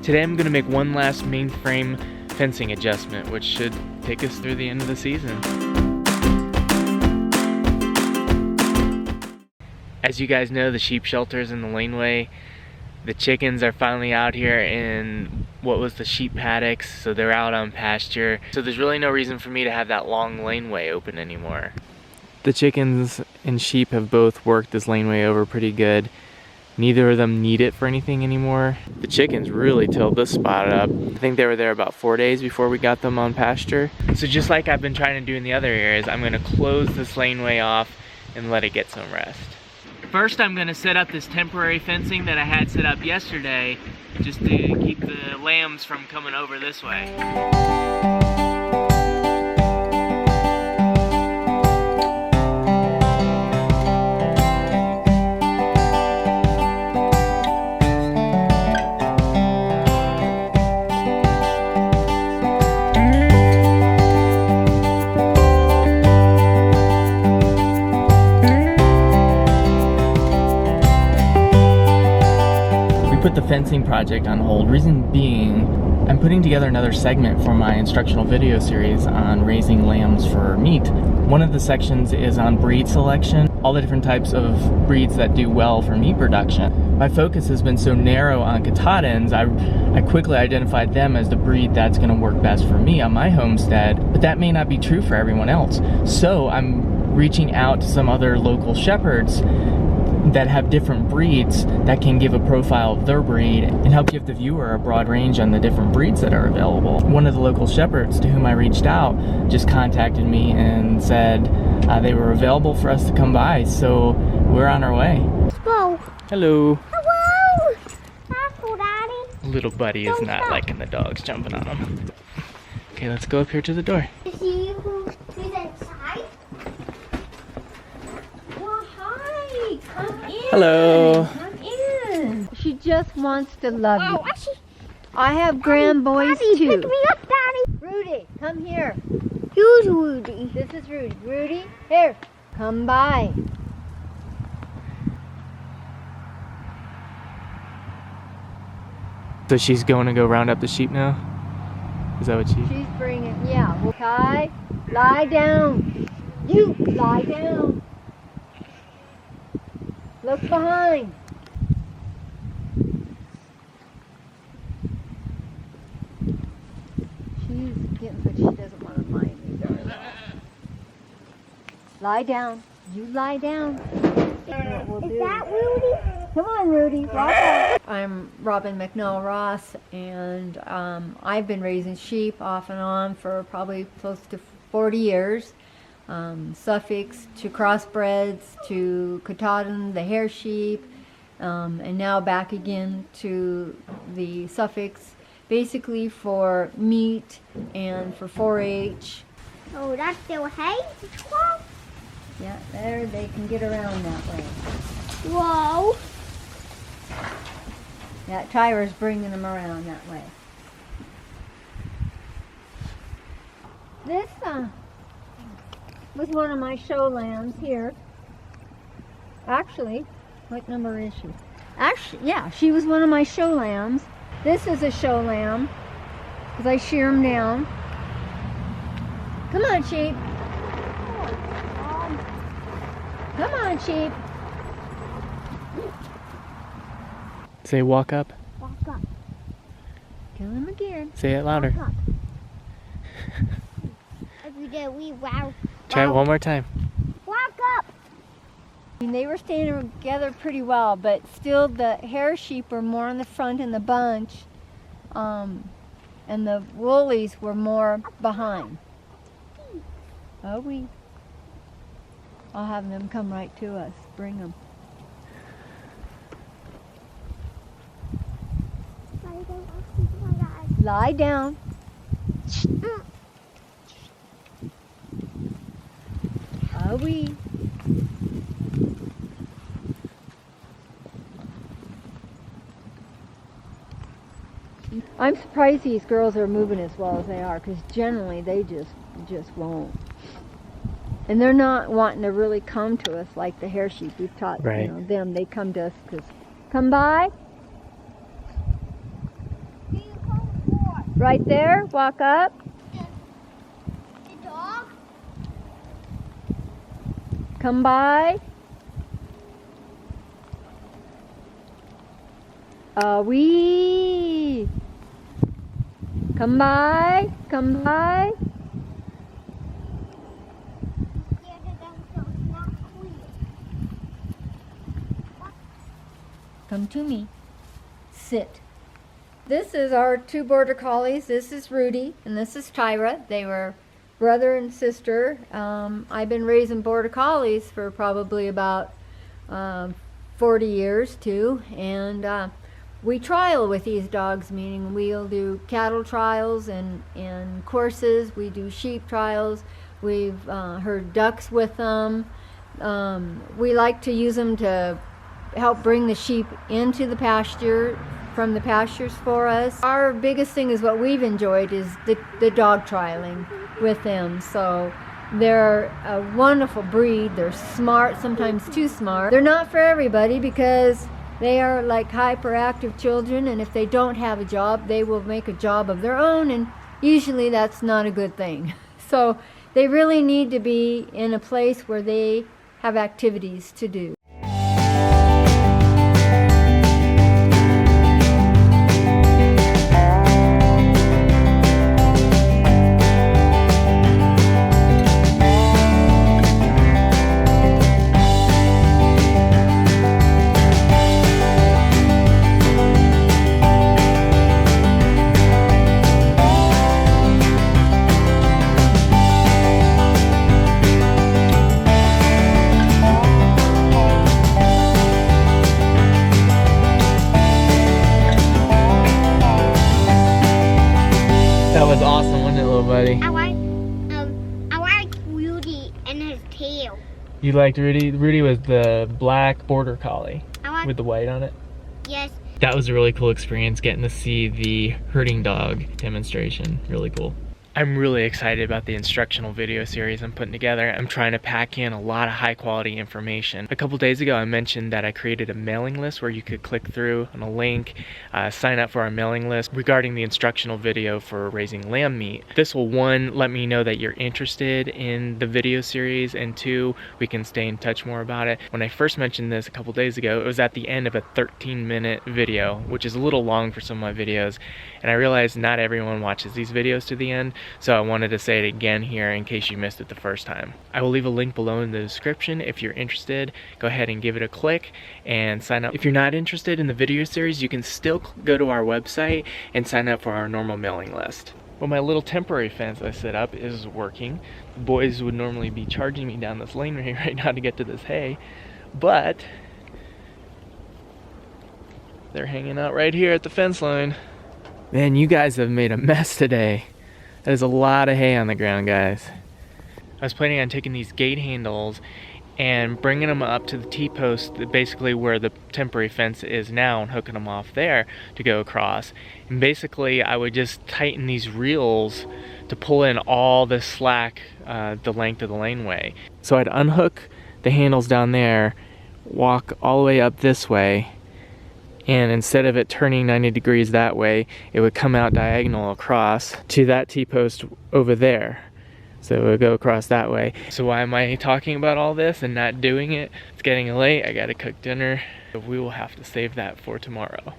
Today I'm going to make one last mainframe fencing adjustment, which should take us through the end of the season. As you guys know, the sheep shelter's in the laneway. The chickens are finally out here in what was the sheep paddocks, so they're out on pasture. So there's really no reason for me to have that long laneway open anymore. The chickens and sheep have both worked this laneway over pretty good. Neither of them need it for anything anymore. The chickens really tilled this spot up. I think they were there about 4 days before we got them on pasture. So just like I've been trying to do in the other areas, I'm gonna close this laneway off and let it get some rest. First, I'm gonna set up this temporary fencing that I had set up yesterday just to keep the lambs from coming over this way. Put the fencing project on hold. Reason being, I'm putting together another segment for my instructional video series on raising lambs for meat. One of the sections is on breed selection, all the different types of breeds that do well for meat production. My focus has been so narrow on katahdins, I quickly identified them as the breed that's going to work best for me on my homestead, but that may not be true for everyone else. So I'm reaching out to some other local shepherds that have different breeds that can give a profile of their breed and help give the viewer a broad range on the different breeds that are available. One of the local shepherds to whom I reached out just contacted me and said they were available for us to come by, so we're on our way. Whoa. Hello. Hello. Hello, Daddy. Little buddy is not liking the dogs jumping on him. Okay, let's go up here to the door. See who's inside? Well, hi. Come in. Hello. Come in. She just wants to love you. Actually, I have grand boys Daddy, too. pick me up, Daddy. Rudy, come here. Who's Rudy? This is Rudy. Rudy, here. Come by. So she's going to go round up the sheep now? Is that what She's bringing, yeah. Well, Kai, lie down. You, lie down. Look behind. She's getting, but she doesn't want to mind me, darling. Lie down. You lie down. We'll Is do. that Rudy? Come on, Rudy. Walk up. I'm Robin McNall Ross, and I've been raising sheep off and on for probably close to 40 years. Suffolks to crossbreds to katahdin, the hair sheep, and now back again to the Suffolks, basically for meat and for 4-H. Oh, that's still hay? Yeah, there they can get around that way. Whoa. Yeah, Tyra's bringing them around that way. This was one of my show lambs here. Actually, what number is she? Actually, yeah, she was one of my show lambs. This is a show lamb because I shear them down. Come on, sheep. Come on, sheep. Say walk up. Walk up. Kill him again. Say it louder. Walk up. As we go, we wow. Try it one more time. Walk up. I mean, they were staying together pretty well, but still the hair sheep were more in the front in the bunch, and the woolies were more behind. Oh, I'll have them come right to us. Bring them. Lie down. Oh, I'm surprised these girls are moving as well as they are, because generally they just won't. And they're not wanting to really come to us like the hair sheep. We've taught them. They come to us because, come by. Hey, Right there, walk up. The dog. Come by. Wee. Come by. Come by. Yeah, the dog's not clean. Come to me. Sit. This is our two border collies. This is Rudy and this is Tyra. They were brother and sister. I've been raising border collies for probably about 40 years too, and we trial with these dogs, meaning we'll do cattle trials and courses. We do sheep trials. We've herd ducks with them. We like to use them to help bring the sheep into the pasture from the pastures for us. Our biggest thing is what we've enjoyed is the dog trialing with them. So they're a wonderful breed. They're smart, sometimes too smart. They're not for everybody because they are like hyperactive children, and if they don't have a job, they will make a job of their own, and usually that's not a good thing. So they really need to be in a place where they have activities to do. That was awesome, wasn't it, little buddy? I like Rudy and his tail. You liked Rudy? Rudy was the black border collie I like, with the white on it. yes. That was a really cool experience, getting to see the herding dog demonstration. Really cool. I'm really excited about the instructional video series I'm putting together. I'm trying to pack in a lot of high quality information. A couple days ago I mentioned that I created a mailing list where you could click through on a link, sign up for our mailing list regarding the instructional video for raising lamb meat. This will, one, let me know that you're interested in the video series, and two, we can stay in touch more about it. When I first mentioned this a couple days ago, it was at the end of a 13-minute video, which is a little long for some of my videos, and I realized not everyone watches these videos to the end. So I wanted to say it again here in case you missed it the first time. I will leave a link below in the description. If you're interested, go ahead and give it a click and sign up. If you're not interested in the video series, you can still go to our website and sign up for our normal mailing list. Well, my little temporary fence I set up is working. The boys would normally be charging me down this lane right now to get to this hay, but they're hanging out right here at the fence line. Man, you guys have made a mess today. There's a lot of hay on the ground, guys. I was planning on taking these gate handles and bringing them up to the T-post, basically where the temporary fence is now, and hooking them off there to go across. And basically I would just tighten these reels to pull in all the slack the length of the laneway. So I'd unhook the handles down there, walk all the way up this way, and instead of it turning 90 degrees that way, it would come out diagonal across to that T-post over there. So it would go across that way. So why am I talking about all this and not doing it? It's getting late, I gotta cook dinner. We will have to save that for tomorrow.